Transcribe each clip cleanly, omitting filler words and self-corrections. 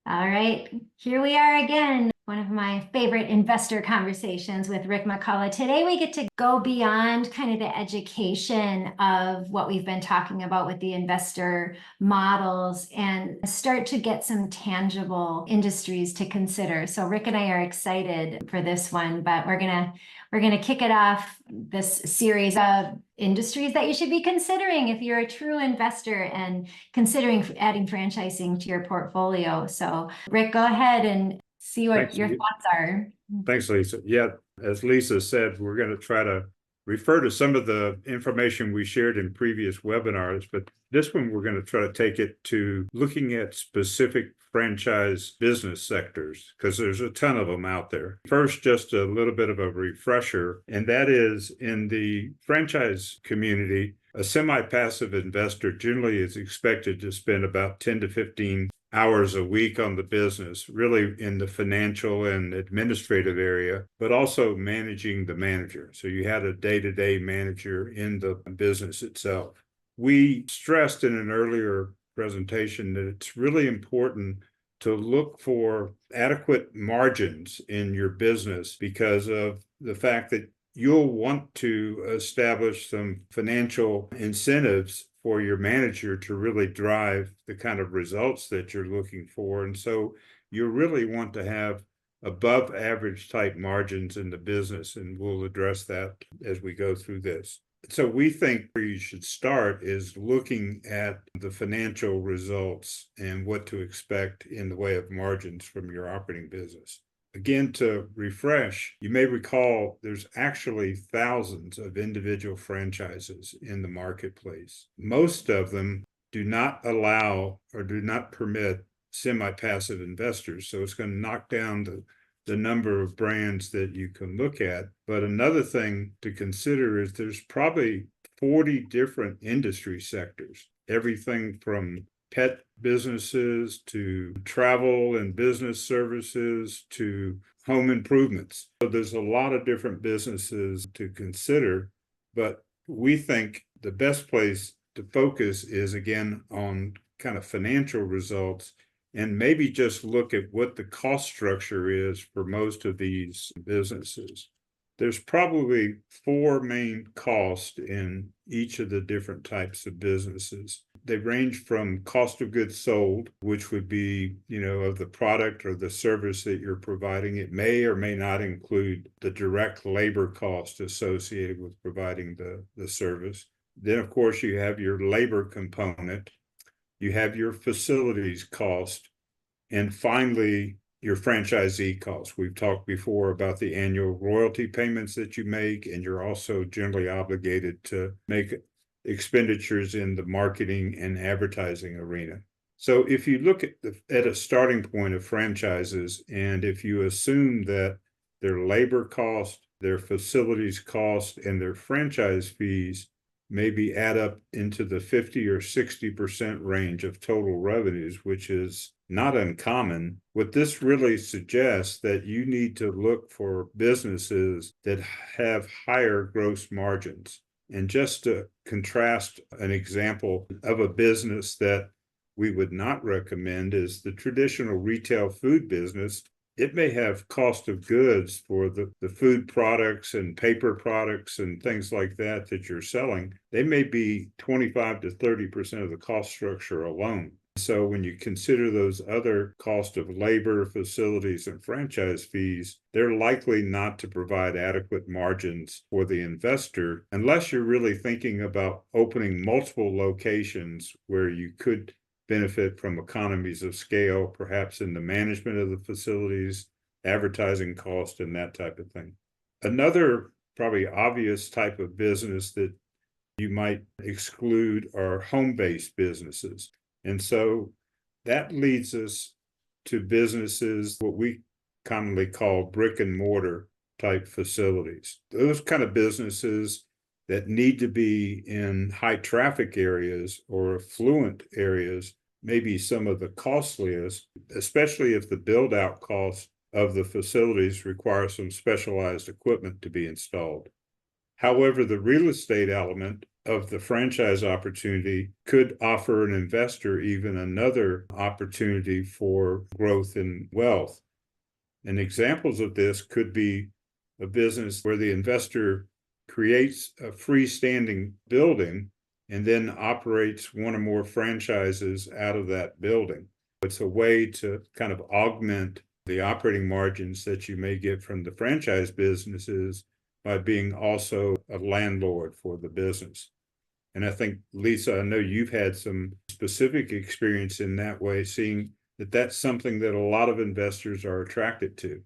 All right, here we are again. One of my favorite investor conversations with Rick McCullough. Today, we get to go beyond kind of the education of what we've been talking about with the investor models and start to get some tangible industries to consider. So Rick and I are excited for this one, but we're gonna kick it off this series of industries that you should be considering if you're a true investor and considering adding franchising to your portfolio. So Rick, go ahead and see what Thanks. your thoughts are. Thanks, Lisa. Yeah, as Lisa said, we're going to try to refer to some of the information we shared in previous webinars, but this one we're going to try to take it to looking at specific franchise business sectors, because there's a ton of them out there. First, just a little bit of a refresher, and that is in the franchise community, a semi-passive investor generally is expected to spend about 10 to 15 hours a week on the business, really in the financial and administrative area, but also managing the manager. So you had a day-to-day manager in the business itself. We stressed in an earlier presentation that it's really important to look for adequate margins in your business because of the fact that you'll want to establish some financial incentives for your manager to really drive the kind of results that you're looking for. And so you really want to have above average type margins in the business, and we'll address that as we go through this. So we think where you should start is looking at the financial results and what to expect in the way of margins from your operating business. Again, to refresh, you may recall there's actually thousands of individual franchises in the marketplace. Most of them do not allow or do not permit semi-passive investors. So it's going to knock down the number of brands that you can look at. But another thing to consider is there's probably 40 different industry sectors, everything from pet businesses to travel and business services to home improvements. So there's a lot of different businesses to consider, but we think the best place to focus is again on kind of financial results and maybe just look at what the cost structure is for most of these businesses. There's probably four main costs in each of the different types of businesses. They range from cost of goods sold, which would be, of the product or the service that you're providing. It may or may not include the direct labor cost associated with providing the service. Then, of course, you have your labor component. You have your facilities cost. And finally, your franchisee costs. We've talked before about the annual royalty payments that you make, and you're also generally obligated to make expenditures in the marketing and advertising arena. So if you look at a starting point of franchises, and if you assume that their labor cost, their facilities cost, and their franchise fees maybe add up into the 50 or 60% range of total revenues, which is not uncommon. What this really suggests that you need to look for businesses that have higher gross margins. And just to contrast an example of a business that we would not recommend is the traditional retail food business. It may have cost of goods for the food products and paper products and things like that you're selling. They may be 25 to 30% of the cost structure alone. So when you consider those other costs of labor, facilities, and franchise fees, they're likely not to provide adequate margins for the investor unless you're really thinking about opening multiple locations where you could benefit from economies of scale, perhaps in the management of the facilities, advertising cost, and that type of thing. Another probably obvious type of business that you might exclude are home-based businesses. And so that leads us to businesses, what we commonly call brick and mortar type facilities. Those kind of businesses that need to be in high traffic areas or affluent areas may be some of the costliest, especially if the build out cost of the facilities require some specialized equipment to be installed. However, the real estate element of the franchise opportunity could offer an investor even another opportunity for growth and wealth. And examples of this could be a business where the investor creates a freestanding building and then operates one or more franchises out of that building. It's a way to kind of augment the operating margins that you may get from the franchise businesses by being also a landlord for the business. And I think, Lisa, I know you've had some specific experience in that way, seeing that that's something that a lot of investors are attracted to.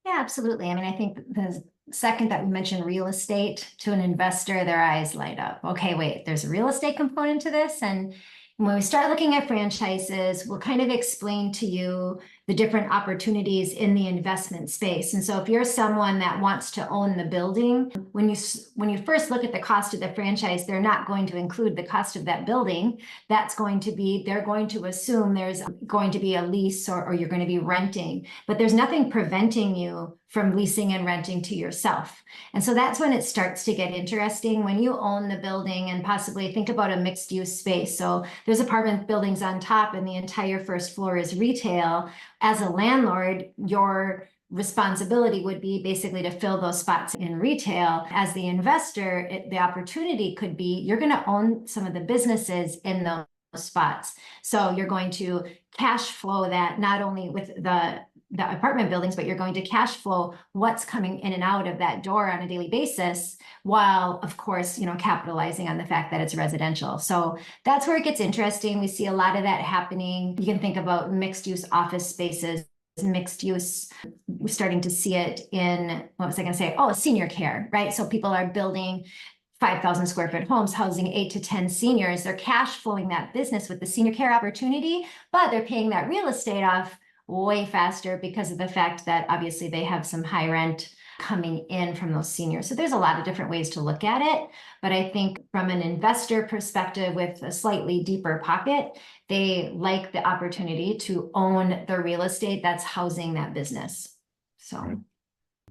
Yeah, absolutely. I mean, I think the second that we mention real estate to an investor, their eyes light up. Okay, wait, there's a real estate component to this. And when we start looking at franchises, we'll kind of explain to you the different opportunities in the investment space. And so if you're someone that wants to own the building, when you first look at the cost of the franchise, they're not going to include the cost of that building. That's going to be, they're going to assume there's going to be a lease or you're going to be renting, but there's nothing preventing you from leasing and renting to yourself. And so that's when it starts to get interesting, when you own the building and possibly think about a mixed use space. So there's apartment buildings on top and the entire first floor is retail. As a landlord, your responsibility would be basically to fill those spots in retail. As the investor, the opportunity could be you're going to own some of the businesses in those spots. So you're going to cash flow that not only with the apartment buildings, but you're going to cash flow what's coming in and out of that door on a daily basis, while of course, capitalizing on the fact that it's residential. So that's where it gets interesting. We see a lot of that happening. You can think about mixed use office spaces, mixed use. We're starting to see it in, what was I going to say? Oh, senior care, right? So people are building 5,000 square foot homes, housing 8 to 10 seniors. They're cash flowing that business with the senior care opportunity, but they're paying that real estate off way faster because of the fact that obviously they have some high rent coming in from those seniors. So there's a lot of different ways to look at it. But I think from an investor perspective with a slightly deeper pocket, they like the opportunity to own the real estate that's housing that business. So right.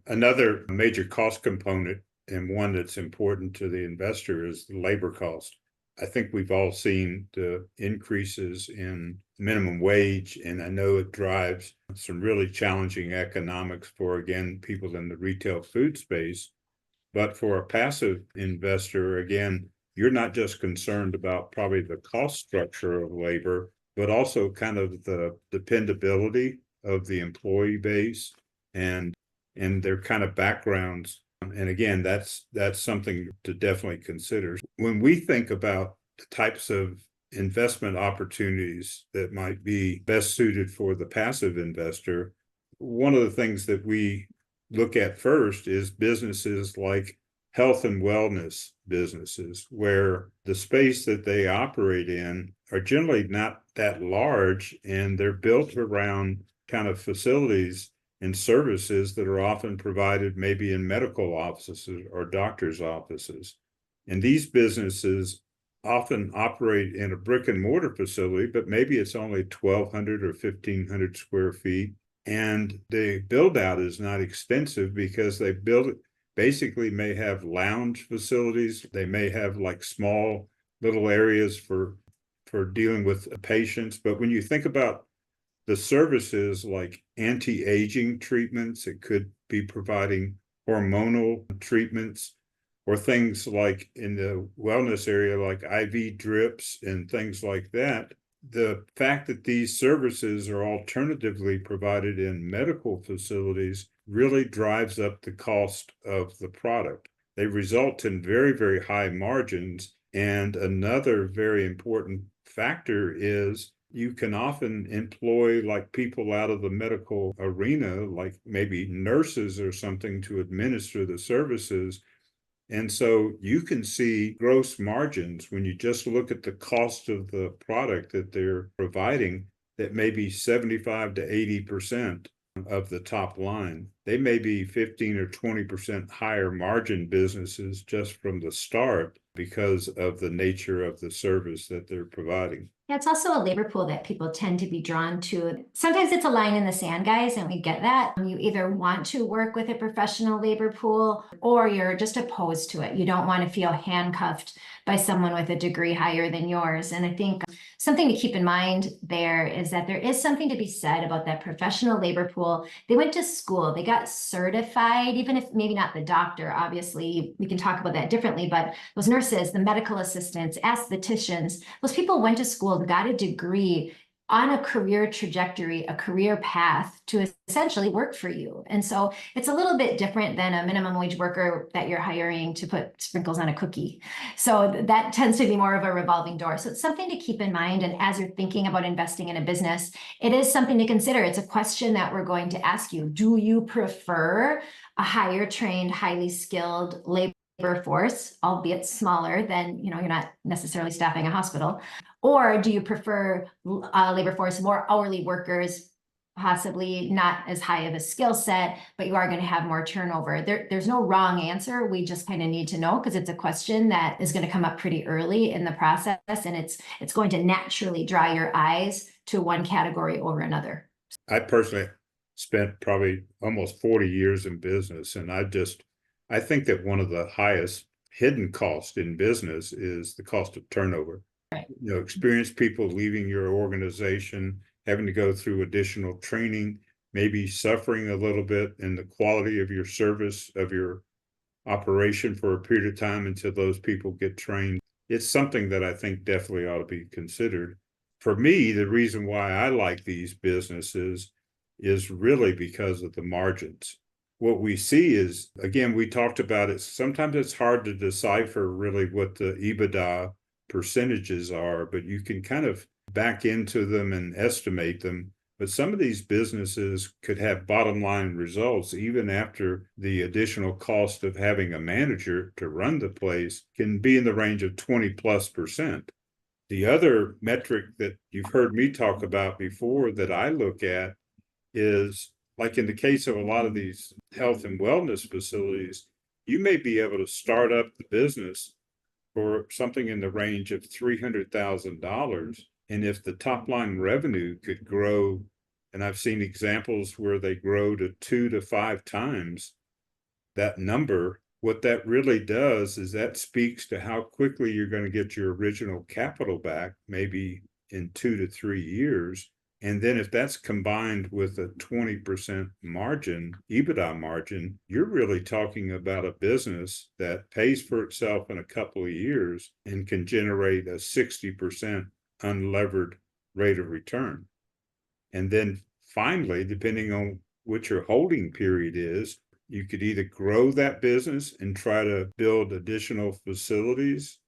Another major cost component and one that's important to the investor is the labor cost. I think we've all seen the increases in minimum wage, and I know it drives some really challenging economics for, again, people in the retail food space. But for a passive investor, again, you're not just concerned about probably the cost structure of labor, but also kind of the dependability of the employee base and their kind of backgrounds. And again, that's something to definitely consider. When we think about the types of investment opportunities that might be best suited for the passive investor, one of the things that we look at first is businesses like health and wellness businesses, where the space that they operate in are generally not that large, and they're built around kind of facilities and services that are often provided maybe in medical offices or doctor's offices. And these businesses often operate in a brick and mortar facility, but maybe it's only 1,200 or 1,500 square feet. And the build out is not extensive because they basically may have lounge facilities. They may have like small little areas for dealing with patients. But when you think about the services like anti-aging treatments, it could be providing hormonal treatments, or things like in the wellness area, like IV drips and things like that. The fact that these services are alternatively provided in medical facilities really drives up the cost of the product. They result in very, very high margins. And another very important factor is you can often employ like people out of the medical arena, like maybe nurses or something, to administer the services. And so you can see gross margins when you just look at the cost of the product that they're providing, that may be 75 to 80% of the top line. They may be 15 or 20% higher margin businesses just from the start because of the nature of the service that they're providing. Yeah, it's also a labor pool that people tend to be drawn to. Sometimes it's a line in the sand, guys, and we get that. You either want to work with a professional labor pool or you're just opposed to it. You don't want to feel handcuffed by someone with a degree higher than yours. And I think something to keep in mind there is that there is something to be said about that professional labor pool. They went to school, they got certified, even if maybe not the doctor, obviously, we can talk about that differently, but those nurses, the medical assistants, aestheticians, those people went to school, got a degree on a career trajectory, a career path to essentially work for you. And so it's a little bit different than a minimum wage worker that you're hiring to put sprinkles on a cookie. So that tends to be more of a revolving door. So it's something to keep in mind. And as you're thinking about investing in a business, it is something to consider. It's a question that we're going to ask you. Do you prefer a higher trained, highly skilled labor force, albeit smaller than, you're not necessarily staffing a hospital? Or do you prefer labor force, more hourly workers, possibly not as high of a skill set, but you are going to have more turnover? There's no wrong answer. We just kind of need to know, because it's a question that is going to come up pretty early in the process, and it's going to naturally draw your eyes to one category over another. I personally spent probably almost 40 years in business, and I think that one of the highest hidden costs in business is the cost of turnover. Right. Experienced people leaving your organization, having to go through additional training, maybe suffering a little bit in the quality of your service, of your operation for a period of time until those people get trained. It's something that I think definitely ought to be considered. For me, the reason why I like these businesses is really because of the margins. What we see is, again, we talked about it, sometimes it's hard to decipher really what the EBITDA percentages are, but you can kind of back into them and estimate them. But some of these businesses could have bottom line results even after the additional cost of having a manager to run the place can be in the range of 20+%. The other metric that you've heard me talk about before that I look at is, like in the case of a lot of these health and wellness facilities, you may be able to start up the business for something in the range of $300,000. And if the top line revenue could grow, and I've seen examples where they grow to 2 to 5 times that number, what that really does is that speaks to how quickly you're going to get your original capital back, maybe in 2 to 3 years. And then if that's combined with a 20% margin, EBITDA margin, you're really talking about a business that pays for itself in a couple of years and can generate a 60% unlevered rate of return. And then finally, depending on what your holding period is, you could either grow that business and try to build additional facilities,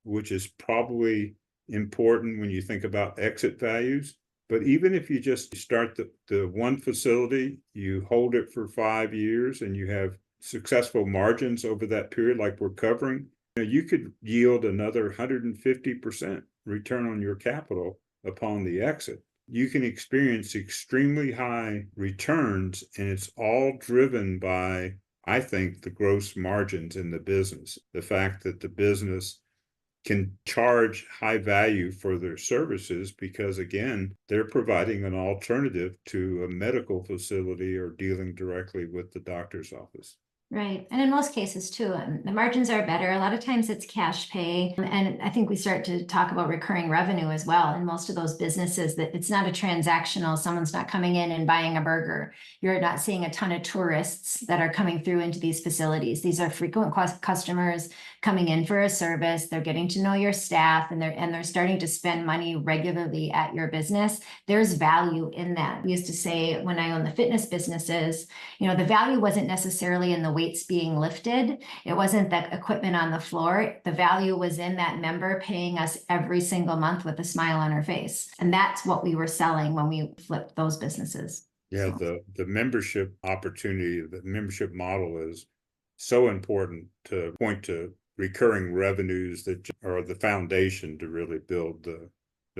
which is probably important when you think about exit values. But even if you just start the one facility, you hold it for 5 years and you have successful margins over that period, like we're covering, you could yield another 150% return on your capital upon the exit. You can experience extremely high returns, and it's all driven by, I think, the gross margins in the business. The fact that the business can charge high value for their services because, again, they're providing an alternative to a medical facility or dealing directly with the doctor's office. Right. And in most cases too, the margins are better. A lot of times it's cash pay. And I think we start to talk about recurring revenue as well. In most of those businesses, that it's not a transactional, someone's not coming in and buying a burger. You're not seeing a ton of tourists that are coming through into these facilities. These are frequent customers coming in for a service. They're getting to know your staff, and they're starting to spend money regularly at your business. There's value in that. We used to say, when I owned the fitness businesses, the value wasn't necessarily in the weights being lifted. It wasn't the equipment on the floor. The value was in that member paying us every single month with a smile on her face. And that's what we were selling when we flipped those businesses. Yeah, the membership opportunity, the membership model is so important to point to recurring revenues that are the foundation to really build the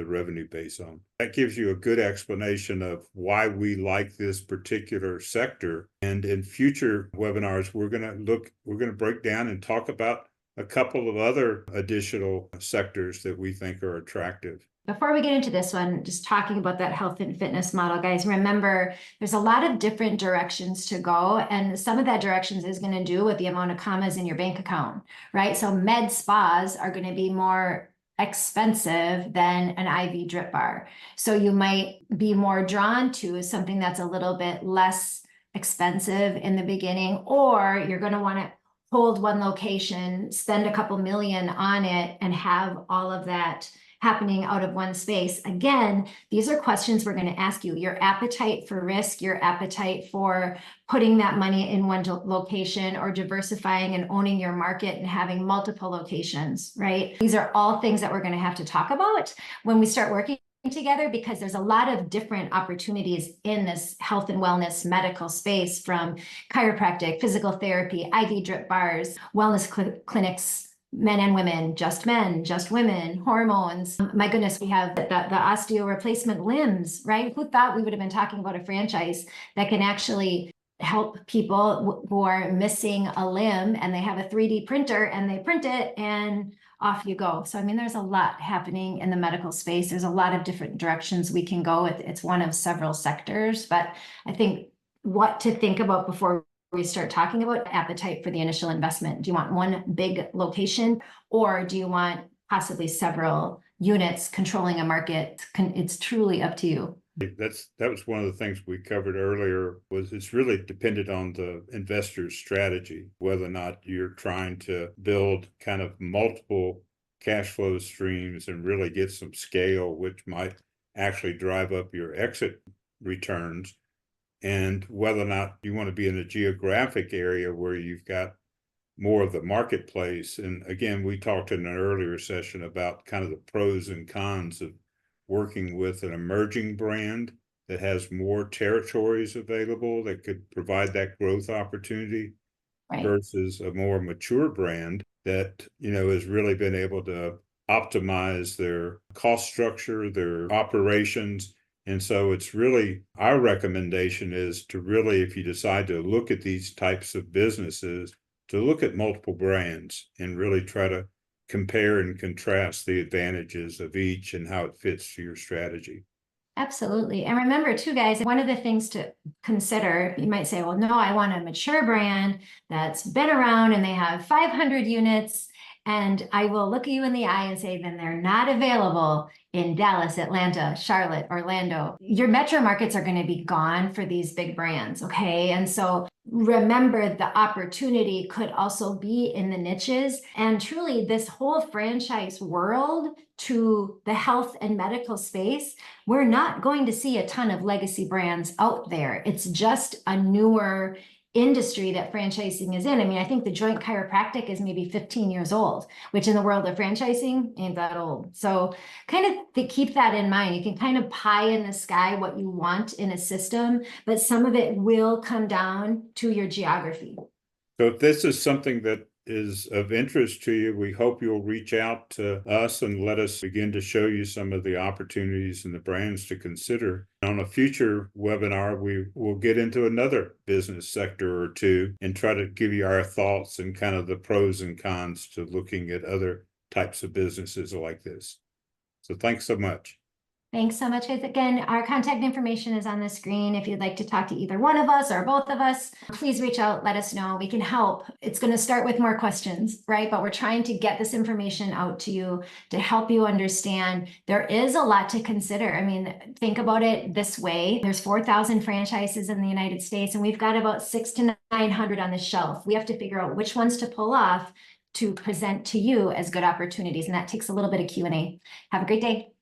revenue base on. That gives you a good explanation of why we like this particular sector. And in future webinars, we're going to break down and talk about a couple of other additional sectors that we think are attractive. before we get into this one, just talking about that health and fitness model, guys, remember there's a lot of different directions to go. And some of that directions is going to do with the amount of commas in your bank account, right? So med spas are going to be more expensive than an IV drip bar. So you might be more drawn to something that's a little bit less expensive in the beginning, or you're going to want to hold one location, spend a couple million on it, and have all of that happening out of one space. Again, these are questions we're going to ask you. Your appetite for risk, your appetite for putting that money in one location, or diversifying and owning your market and having multiple locations, right? These are all things that we're going to have to talk about when we start working together, because there's a lot of different opportunities in this health and wellness medical space, from chiropractic, physical therapy, IV drip bars, wellness clinics, men and women, just men, just women, hormones. My goodness, we have the osteo replacement limbs, right? Who thought we would have been talking about a franchise that can actually help people who are missing a limb, and they have a 3D printer and they print it and off you go. So, I mean, there's a lot happening in the medical space. There's a lot of different directions we can go. It's one of several sectors, but I think what to think about before we start talking about appetite for the initial investment. Do you want one big location, or do you want possibly several units controlling a market? It's truly up to you. That was one of the things we covered earlier. Was it's really dependent on the investor's strategy, whether or not you're trying to build kind of multiple cash flow streams and really get some scale, which might actually drive up your exit returns, and whether or not you want to be in a geographic area where you've got more of the marketplace. And again, we talked in an earlier session about kind of the pros and cons of working with an emerging brand that has more territories available that could provide that growth opportunity, right, versus a more mature brand that, has really been able to optimize their cost structure, their operations. And so it's really, our recommendation is to really, if you decide to look at these types of businesses, to look at multiple brands and really try to compare and contrast the advantages of each and how it fits to your strategy. Absolutely. And remember too, guys, one of the things to consider, you might say, well, no, I want a mature brand that's been around and they have 500 units. And I will look you in the eye and say, then they're not available in Dallas, Atlanta, Charlotte, Orlando. Your metro markets are going to be gone for these big brands. Okay. And so remember, the opportunity could also be in the niches. And truly, this whole franchise world to the health and medical space, we're not going to see a ton of legacy brands out there. It's just a newer industry that franchising is in. I mean, I think the Joint Chiropractic is maybe 15 years old, which in the world of franchising ain't that old. So kind of to keep that in mind. You can kind of pie in the sky what you want in a system, but some of it will come down to your geography. So if this is something that is of interest to you, we hope you'll reach out to us and let us begin to show you some of the opportunities and the brands to consider. On a future webinar, we will get into another business sector or two and try to give you our thoughts and kind of the pros and cons to looking at other types of businesses like this. So thanks so much. Thanks so much, guys. Again, our contact information is on the screen. If you'd like to talk to either one of us or both of us, please reach out, let us know. We can help. It's going to start with more questions, right? But we're trying to get this information out to you to help you understand there is a lot to consider. I mean, think about it this way. There's 4,000 franchises in the United States, and we've got about 600 to 900 on the shelf. We have to figure out which ones to pull off to present to you as good opportunities. And that takes a little bit of Q&A. Have a great day.